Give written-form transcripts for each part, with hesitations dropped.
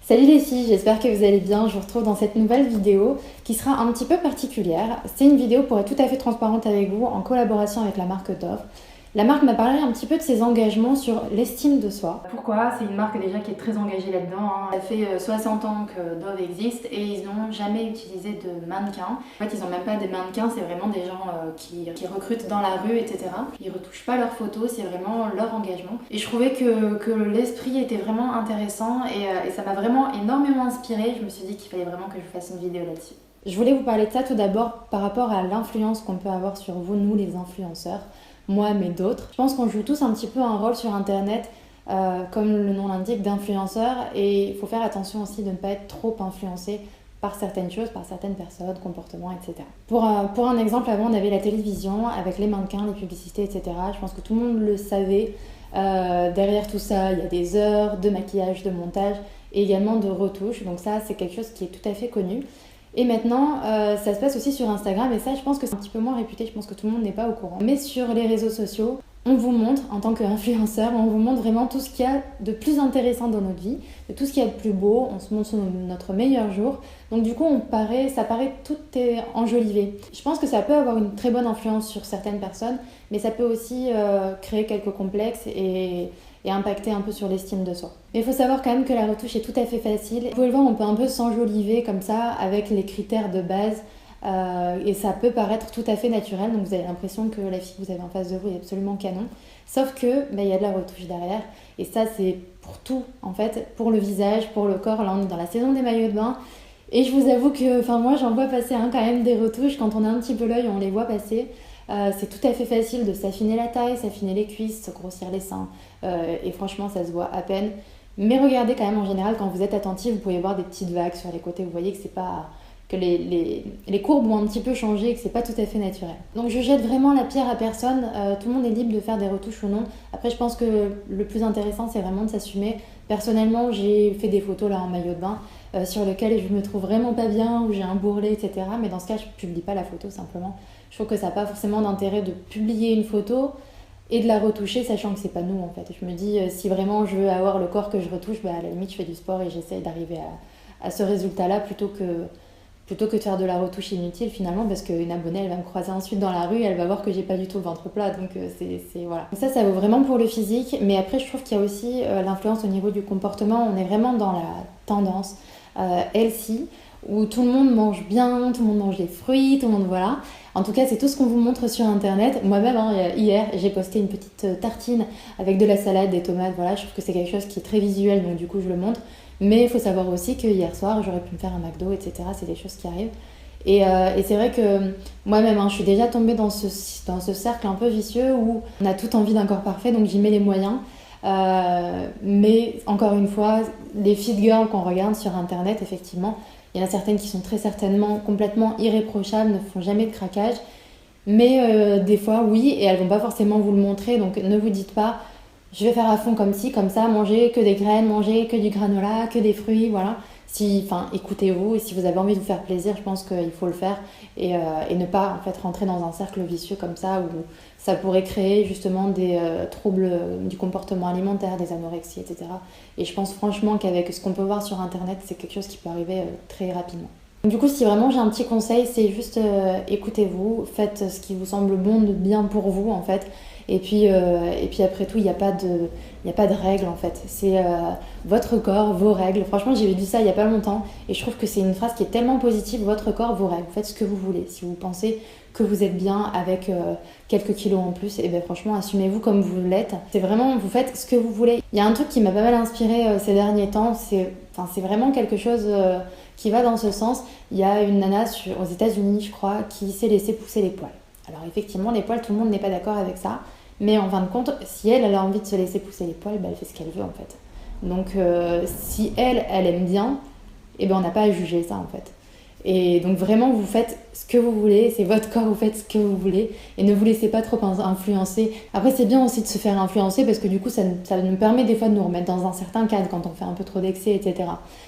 Salut les filles, j'espère que vous allez bien. Je vous retrouve dans cette nouvelle vidéo qui sera un petit peu particulière. C'est une vidéo pour être tout à fait transparente avec vous en collaboration avec la marque Dove. La marque m'a parlé un petit peu de ses engagements sur l'estime de soi. Pourquoi? C'est une marque déjà qui est très engagée là-dedans. Ça fait 60 ans que Dove existe et ils n'ont jamais utilisé de mannequins. En fait, ils n'ont même pas des mannequins, c'est vraiment des gens qui recrutent dans la rue, etc. Ils retouchent pas leurs photos, c'est vraiment leur engagement. Et je trouvais que l'esprit était vraiment intéressant et ça m'a vraiment énormément inspirée. Je me suis dit qu'il fallait vraiment que je fasse une vidéo là-dessus. Je voulais vous parler de ça tout d'abord par rapport à l'influence qu'on peut avoir sur vous, nous les influenceurs. Moi mais d'autres. Je pense qu'on joue tous un petit peu un rôle sur internet, comme le nom l'indique, d'influenceurs, et il faut faire attention aussi de ne pas être trop influencé par certaines choses, par certaines personnes, comportements, etc. Pour un exemple, avant on avait la télévision avec les mannequins, les publicités, etc. Je pense que tout le monde le savait. Derrière tout ça, il y a des heures de maquillage, de montage et également de retouche, donc ça c'est quelque chose qui est tout à fait connu. Et maintenant, ça se passe aussi sur Instagram, et ça, je pense que c'est un petit peu moins réputé, je pense que tout le monde n'est pas au courant. Mais sur les réseaux sociaux, on vous montre, en tant qu'influenceur, on vous montre vraiment tout ce qu'il y a de plus intéressant dans notre vie, de tout ce qu'il y a de plus beau, on se montre sur notre meilleur jour. Donc du coup, ça paraît tout est enjolivé. Je pense que ça peut avoir une très bonne influence sur certaines personnes, mais ça peut aussi créer quelques complexes et impacter un peu sur l'estime de soi. Mais il faut savoir quand même que la retouche est tout à fait facile. Vous pouvez le voir, on peut un peu s'enjoliver comme ça avec les critères de base et ça peut paraître tout à fait naturel, donc vous avez l'impression que la fille que vous avez en face de vous est absolument canon. Sauf que il y a de la retouche derrière et ça c'est pour tout en fait, pour le visage, pour le corps. Là on est dans la saison des maillots de bain et je vous avoue que moi j'en vois passer quand même des retouches. Quand on a un petit peu l'œil on les voit passer. C'est tout à fait facile de s'affiner la taille, s'affiner les cuisses, se grossir les seins et franchement ça se voit à peine. Mais regardez quand même en général, quand vous êtes attentif, vous pouvez voir des petites vagues sur les côtés, vous voyez que c'est pas que les courbes ont un petit peu changé et que c'est pas tout à fait naturel. Donc je jette vraiment la pierre à personne, tout le monde est libre de faire des retouches ou non. Après je pense que le plus intéressant c'est vraiment de s'assumer. Personnellement j'ai fait des photos là en maillot de bain sur lesquelles je me trouve vraiment pas bien, où j'ai un bourrelet, etc. Mais dans ce cas je publie pas la photo simplement. Je trouve que ça n'a pas forcément d'intérêt de publier une photo et de la retoucher sachant que c'est pas nous en fait. Je me dis si vraiment je veux avoir le corps que je retouche, à la limite je fais du sport et j'essaye d'arriver à ce résultat là plutôt que de faire de la retouche inutile finalement, parce qu'une abonnée elle va me croiser ensuite dans la rue et elle va voir que j'ai pas du tout le ventre plat, donc c'est voilà. Donc ça vaut vraiment pour le physique, mais après je trouve qu'il y a aussi l'influence au niveau du comportement. On est vraiment dans la tendance healthy où tout le monde mange bien, tout le monde mange des fruits, tout le monde voilà. En tout cas, c'est tout ce qu'on vous montre sur internet. Moi-même, hier, j'ai posté une petite tartine avec de la salade, des tomates, voilà. Je trouve que c'est quelque chose qui est très visuel, donc du coup, je le montre. Mais il faut savoir aussi que hier soir, j'aurais pu me faire un McDo, etc. C'est des choses qui arrivent. Et c'est vrai que moi-même, je suis déjà tombée dans ce cercle un peu vicieux où on a tout envie d'un corps parfait, donc j'y mets les moyens. Mais encore une fois, les fit girls qu'on regarde sur internet, effectivement, il y en a certaines qui sont très certainement complètement irréprochables, ne font jamais de craquage. Mais des fois, oui, et elles vont pas forcément vous le montrer. Donc ne vous dites pas, je vais faire à fond comme ci, comme ça, manger que des graines, manger que du granola, que des fruits, voilà. Écoutez-vous, et si vous avez envie de vous faire plaisir, je pense qu'il faut le faire et ne pas en fait rentrer dans un cercle vicieux comme ça où ça pourrait créer justement des troubles du comportement alimentaire, des anorexies, etc. Et je pense franchement qu'avec ce qu'on peut voir sur internet, c'est quelque chose qui peut arriver très rapidement. Donc, du coup, si vraiment j'ai un petit conseil, c'est juste écoutez-vous, faites ce qui vous semble bon, de bien pour vous en fait. Et puis après tout, il n'y a pas de règles en fait. C'est votre corps, vos règles. Franchement, j'ai dit ça il n'y a pas longtemps et je trouve que c'est une phrase qui est tellement positive. Votre corps, vos règles. Faites ce que vous voulez. Si vous pensez que vous êtes bien avec quelques kilos en plus, et bien franchement, assumez-vous comme vous l'êtes. C'est vraiment, vous faites ce que vous voulez. Il y a un truc qui m'a pas mal inspiré ces derniers temps. C'est vraiment quelque chose qui va dans ce sens. Il y a une nana aux États-Unis, je crois, qui s'est laissé pousser les poils. Alors effectivement, les poils, tout le monde n'est pas d'accord avec ça. Mais en fin de compte, si elle a envie de se laisser pousser les poils, elle fait ce qu'elle veut en fait. Donc si elle aime bien, on n'a pas à juger ça en fait. Et donc vraiment, vous faites ce que vous voulez, c'est votre corps, vous faites ce que vous voulez. Et ne vous laissez pas trop influencer. Après, c'est bien aussi de se faire influencer parce que du coup, ça nous permet des fois de nous remettre dans un certain cadre quand on fait un peu trop d'excès, etc. Mais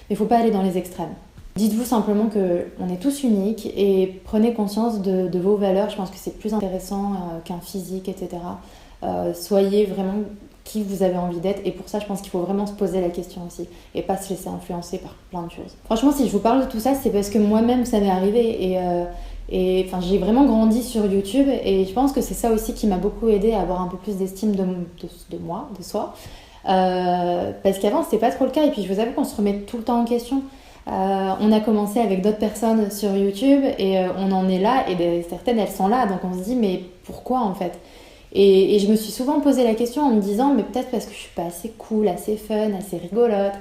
il ne faut pas aller dans les extrêmes. Dites-vous simplement qu'on est tous uniques et prenez conscience de vos valeurs. Je pense que c'est plus intéressant qu'un physique, etc. Soyez vraiment qui vous avez envie d'être. Et pour ça, je pense qu'il faut vraiment se poser la question aussi et pas se laisser influencer par plein de choses. Franchement, si je vous parle de tout ça, c'est parce que moi-même, ça m'est arrivé. Et enfin, j'ai vraiment grandi sur YouTube et je pense que c'est ça aussi qui m'a beaucoup aidé à avoir un peu plus d'estime de moi, de soi. Parce qu'avant, c'était pas trop le cas. Et puis, je vous avoue qu'on se remet tout le temps en question. On a commencé avec d'autres personnes sur YouTube et on en est là. Et certaines, elles sont là. Donc, on se dit, mais pourquoi en fait? Et je me suis souvent posé la question en me disant, mais peut-être parce que je suis pas assez cool, assez fun, assez rigolote.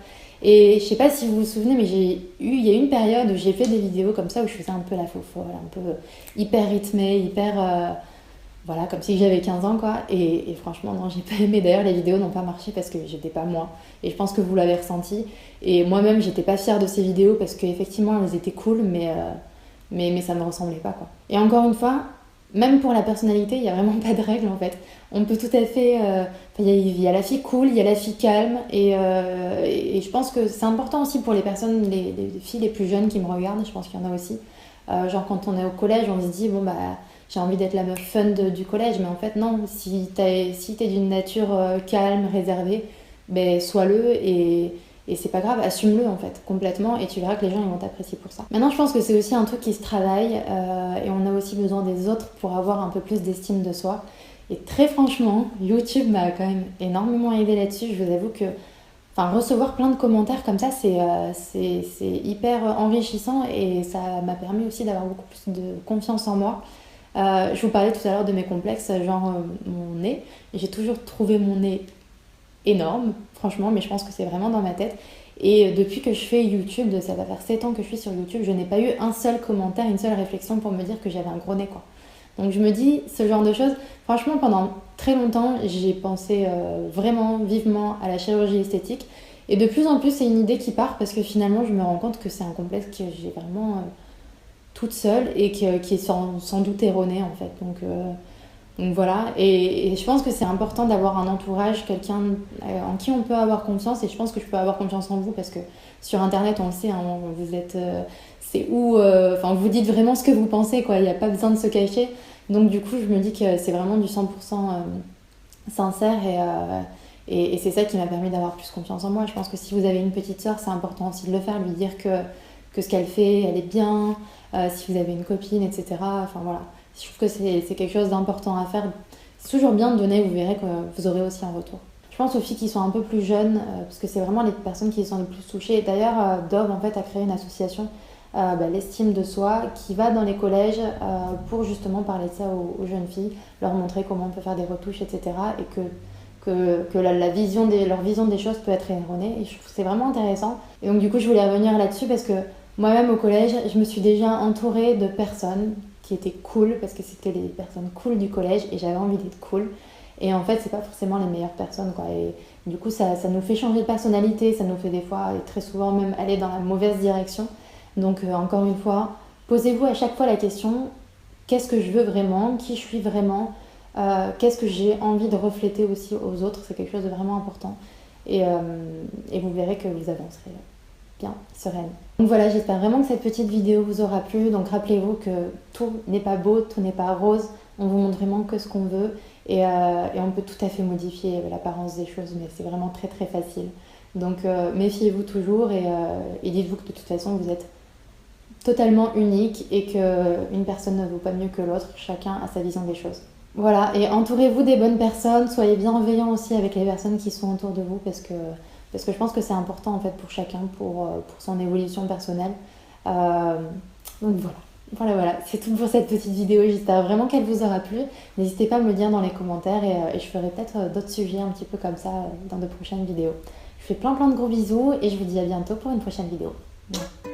Et je sais pas si vous vous souvenez, mais il y a eu une période où j'ai fait des vidéos comme ça où je faisais un peu la faux-folle, un peu hyper rythmée, voilà, comme si j'avais 15 ans quoi. Et franchement, non, j'ai pas aimé. D'ailleurs, les vidéos n'ont pas marché parce que j'étais pas moi. Et je pense que vous l'avez ressenti. Et moi-même, j'étais pas fière de ces vidéos parce qu'effectivement, elles étaient cool, mais ça me ressemblait pas quoi. Et encore une fois, même pour la personnalité, il n'y a vraiment pas de règle en fait. On peut tout à fait. Il y a la fille cool, il y a la fille calme. Et je pense que c'est important aussi pour les personnes, les filles les plus jeunes qui me regardent. Je pense qu'il y en a aussi. Genre quand on est au collège, on se dit, bon bah j'ai envie d'être la meuf fun du collège. Mais en fait, non. Si t'es d'une nature calme, réservée, ben sois-le et c'est pas grave, assume-le en fait, complètement, et tu verras que les gens ils vont t'apprécier pour ça. Maintenant, je pense que c'est aussi un truc qui se travaille, et on a aussi besoin des autres pour avoir un peu plus d'estime de soi. Et très franchement, YouTube m'a quand même énormément aidé là-dessus. Je vous avoue que recevoir plein de commentaires comme ça, c'est hyper enrichissant et ça m'a permis aussi d'avoir beaucoup plus de confiance en moi. Je vous parlais tout à l'heure de mes complexes, genre mon nez. J'ai toujours trouvé mon nez énorme, franchement, mais je pense que c'est vraiment dans ma tête. Et depuis que je fais YouTube, ça va faire 7 ans que je suis sur YouTube, je n'ai pas eu un seul commentaire, une seule réflexion pour me dire que j'avais un gros nez, quoi. Donc je me dis, ce genre de choses, franchement, pendant très longtemps, j'ai pensé vraiment vivement à la chirurgie esthétique. Et de plus en plus, c'est une idée qui part parce que finalement, je me rends compte que c'est un complexe que j'ai vraiment toute seule et qui est sans doute erroné, en fait. Donc voilà, et je pense que c'est important d'avoir un entourage, quelqu'un en qui on peut avoir confiance, et je pense que je peux avoir confiance en vous parce que sur internet on le sait, hein, vous êtes, c'est où, vous dites vraiment ce que vous pensez quoi, il n'y a pas besoin de se cacher, donc du coup je me dis que c'est vraiment du 100% sincère et c'est ça qui m'a permis d'avoir plus confiance en moi. Je pense que si vous avez une petite sœur, c'est important aussi de le faire, lui dire que ce qu'elle fait, elle est bien, si vous avez une copine, etc. Enfin voilà. Je trouve que c'est quelque chose d'important à faire. C'est toujours bien de donner, vous verrez que vous aurez aussi un retour. Je pense aux filles qui sont un peu plus jeunes, parce que c'est vraiment les personnes qui sont les plus touchées. D'ailleurs, Dove en fait, a créé une association, l'estime de soi, qui va dans les collèges pour justement parler de ça aux jeunes filles, leur montrer comment on peut faire des retouches, etc. Et que leur vision des choses peut être erronée. Et je trouve que c'est vraiment intéressant. Et donc du coup, je voulais revenir là-dessus parce que moi-même au collège, je me suis déjà entourée de personnes qui étaient cool parce que c'était les personnes cool du collège et j'avais envie d'être cool. Et en fait, c'est pas forcément les meilleures personnes quoi. Et du coup, ça nous fait changer de personnalité, ça nous fait des fois et très souvent même aller dans la mauvaise direction. Donc encore une fois, posez-vous à chaque fois la question, qu'est-ce que je veux vraiment, qui je suis vraiment, qu'est-ce que j'ai envie de refléter aussi aux autres, c'est quelque chose de vraiment important. Et vous verrez que vous avancerez bien, sereine. Donc voilà, j'espère vraiment que cette petite vidéo vous aura plu. Donc rappelez-vous que tout n'est pas beau, tout n'est pas rose. On vous montre vraiment que ce qu'on veut et on peut tout à fait modifier l'apparence des choses, mais c'est vraiment très très facile. Donc méfiez-vous toujours et dites-vous que de toute façon vous êtes totalement unique et qu'une personne ne vaut pas mieux que l'autre. Chacun a sa vision des choses. Voilà, et entourez-vous des bonnes personnes, soyez bienveillants aussi avec les personnes qui sont autour de vous parce que je pense que c'est important en fait pour chacun, pour son évolution personnelle. Donc voilà, c'est tout pour cette petite vidéo. J'espère vraiment qu'elle vous aura plu. N'hésitez pas à me le dire dans les commentaires et je ferai peut-être d'autres sujets un petit peu comme ça dans de prochaines vidéos. Je vous fais plein de gros bisous et je vous dis à bientôt pour une prochaine vidéo. Voilà.